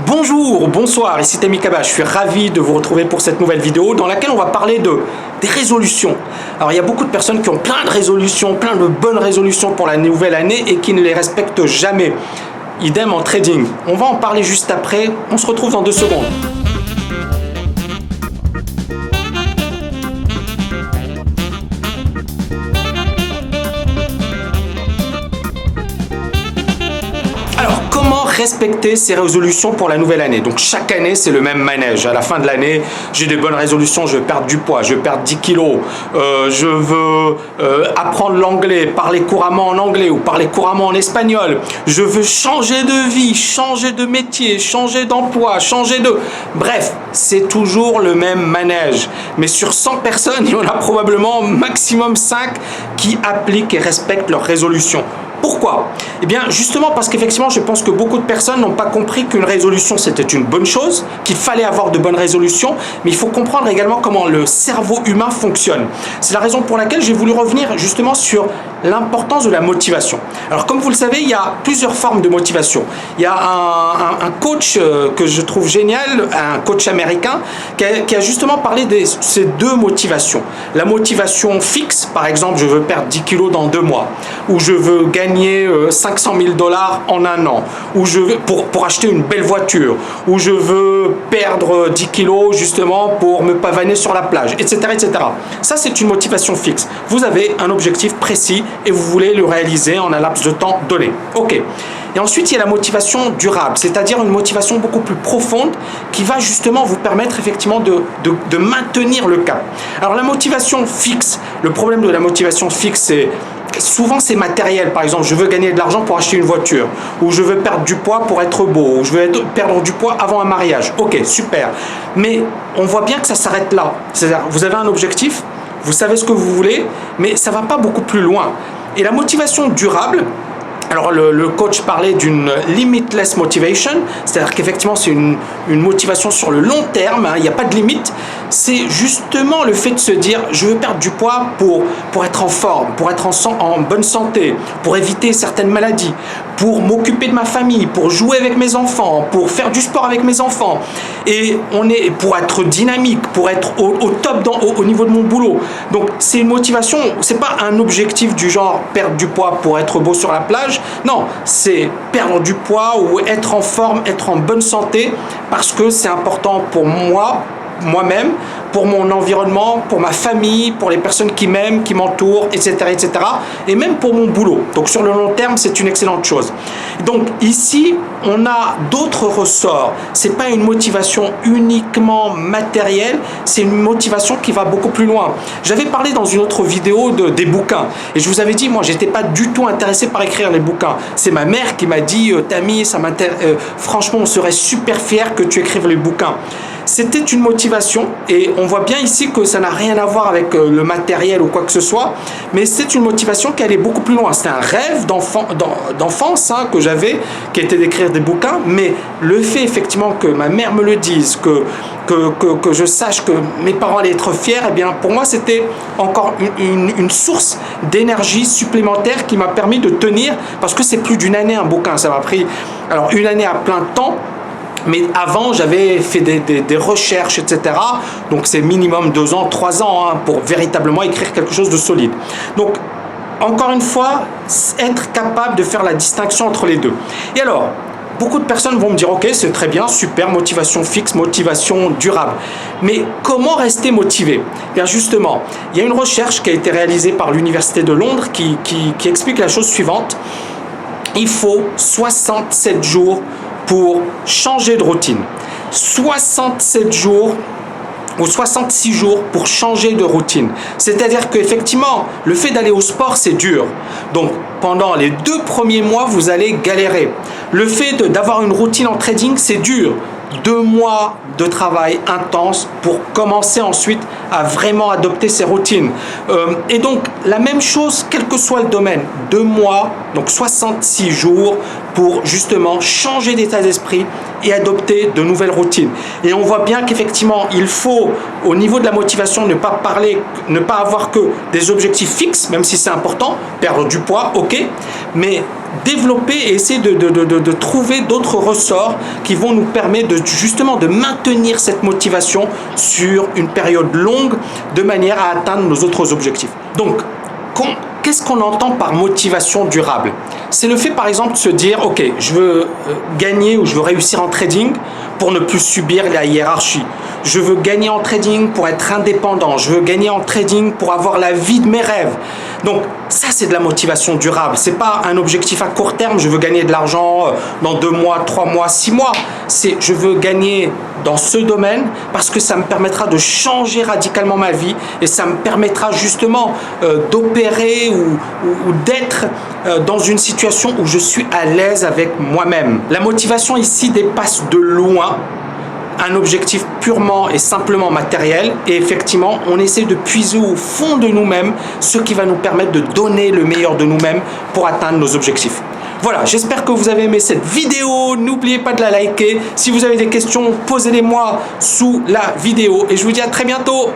Bonjour, bonsoir, ici Tammy Kaba, je suis ravi de vous retrouver pour cette nouvelle vidéo dans laquelle on va parler des résolutions. Alors il y a beaucoup de personnes qui ont plein de résolutions, plein de bonnes résolutions pour la nouvelle année et qui ne les respectent jamais. Idem en trading. On va en parler juste après, on se retrouve dans 2 secondes. Alors, comment respecter ces résolutions pour la nouvelle année? Donc, chaque année, c'est le même manège. À la fin de l'année, j'ai des bonnes résolutions, je veux perdre du poids, je veux perdre 10 kilos, je veux apprendre l'anglais, parler couramment en anglais ou parler couramment en espagnol, je veux changer de vie, changer de métier, changer d'emploi, changer de... Bref, c'est toujours le même manège. Mais sur 100 personnes, il y en a probablement maximum 5 qui appliquent et respectent leurs résolutions. Pourquoi? Eh bien, justement parce qu'effectivement, je pense que beaucoup de personnes n'ont pas compris qu'une résolution, c'était une bonne chose, qu'il fallait avoir de bonnes résolutions, mais il faut comprendre également comment le cerveau humain fonctionne. C'est la raison pour laquelle j'ai voulu revenir justement sur l'importance de la motivation. Alors, comme vous le savez, il y a plusieurs formes de motivation. Il y a un coach que je trouve génial, un coach américain, qui a justement parlé de ces 2 motivations. La motivation fixe, par exemple, je veux perdre 10 kilos dans 2 mois, ou je veux gagner 500 000 $ en 1 an, ou je veux, pour acheter une belle voiture, ou je veux perdre 10 kilos justement pour me pavaner sur la plage, etc. etc. Ça, c'est une motivation fixe. Vous avez un objectif précis et vous voulez le réaliser en un laps de temps donné. Ok. Et ensuite, il y a la motivation durable, c'est-à-dire une motivation beaucoup plus profonde qui va justement vous permettre effectivement de maintenir le cap. Alors, la motivation fixe, le problème de la motivation fixe, c'est souvent c'est matériel. Par exemple, je veux gagner de l'argent pour acheter une voiture, ou je veux perdre du poids pour être beau, ou je veux perdre du poids avant un mariage. Ok, super. Mais on voit bien que ça s'arrête là. C'est-à-dire, vous avez un objectif, vous savez ce que vous voulez, mais ça ne va pas beaucoup plus loin. Et la motivation durable, alors le coach parlait d'une limitless motivation, c'est-à-dire qu'effectivement c'est une motivation sur le long terme, hein, il n'y a pas de limite. C'est justement le fait de se dire je veux perdre du poids pour être en forme, pour être en bonne santé, pour éviter certaines maladies, pour m'occuper de ma famille, pour jouer avec mes enfants, pour faire du sport avec mes enfants, et pour être dynamique, pour être au top au niveau de mon boulot. Donc c'est une motivation, c'est pas un objectif du genre perdre du poids pour être beau sur la plage. Non, c'est perdre du poids ou être en forme, être en bonne santé, parce que c'est important pour moi-même, pour mon environnement, pour ma famille, pour les personnes qui m'aiment, qui m'entourent, etc., etc. Et même pour mon boulot. Donc sur le long terme, c'est une excellente chose. Donc ici, on a d'autres ressorts. C'est pas une motivation uniquement matérielle, c'est une motivation qui va beaucoup plus loin. J'avais parlé dans une autre vidéo des bouquins. Et je vous avais dit, moi, j'étais pas du tout intéressé par écrire les bouquins. C'est ma mère qui m'a dit, Tammy, franchement, on serait super fiers que tu écrives les bouquins. C'était une motivation et on voit bien ici que ça n'a rien à voir avec le matériel ou quoi que ce soit, mais c'est une motivation qui allait beaucoup plus loin. C'était un rêve d'enfance que j'avais, qui était d'écrire des bouquins, mais le fait effectivement que ma mère me le dise, que je sache que mes parents allaient être fiers, eh bien pour moi c'était encore une source d'énergie supplémentaire qui m'a permis de tenir, parce que c'est plus d'1 année un bouquin, ça m'a pris alors 1 année à plein temps. Mais avant, j'avais fait des recherches, etc. Donc, c'est minimum 2 ans, 3 ans pour véritablement écrire quelque chose de solide. Donc, encore une fois, être capable de faire la distinction entre les deux. Et alors, beaucoup de personnes vont me dire, ok, c'est très bien, super, motivation fixe, motivation durable. Mais comment rester motivé? Bien justement, il y a une recherche qui a été réalisée par l'Université de Londres qui explique la chose suivante. Il faut 67 jours pour changer de routine. 67 jours ou 66 jours pour changer de routine. C'est-à-dire qu'effectivement, le fait d'aller au sport, c'est dur. Donc, pendant les 2 premiers mois, vous allez galérer. Le fait d'avoir une routine en trading, c'est dur. 2 mois de travail intense pour commencer ensuite à vraiment adopter ces routines. Et donc, la même chose, quel que soit le domaine, 2 mois, donc 66 jours pour justement changer d'état d'esprit et adopter de nouvelles routines. Et on voit bien qu'effectivement, il faut, au niveau de la motivation, ne pas avoir que des objectifs fixes, même si c'est important, perdre du poids, ok, mais développer et essayer de trouver d'autres ressorts qui vont nous permettre justement de maintenir cette motivation sur une période longue de manière à atteindre nos autres objectifs. Donc, qu'est-ce qu'on entend par motivation durable? C'est le fait par exemple de se dire, ok, je veux gagner ou je veux réussir en trading pour ne plus subir la hiérarchie. Je veux gagner en trading pour être indépendant. Je veux gagner en trading pour avoir la vie de mes rêves. Donc ça, c'est de la motivation durable. C'est pas un objectif à court terme. Je veux gagner de l'argent dans 2 mois, 3 mois, 6 mois. C'est je veux gagner dans ce domaine parce que ça me permettra de changer radicalement ma vie et ça me permettra justement d'opérer ou d'être dans une situation où je suis à l'aise avec moi-même. La motivation ici dépasse de loin un objectif purement et simplement matériel et effectivement on essaie de puiser au fond de nous-mêmes ce qui va nous permettre de donner le meilleur de nous-mêmes pour atteindre nos objectifs. Voilà, j'espère que vous avez aimé cette vidéo, n'oubliez pas de la liker, si vous avez des questions posez-les moi sous la vidéo et je vous dis à très bientôt.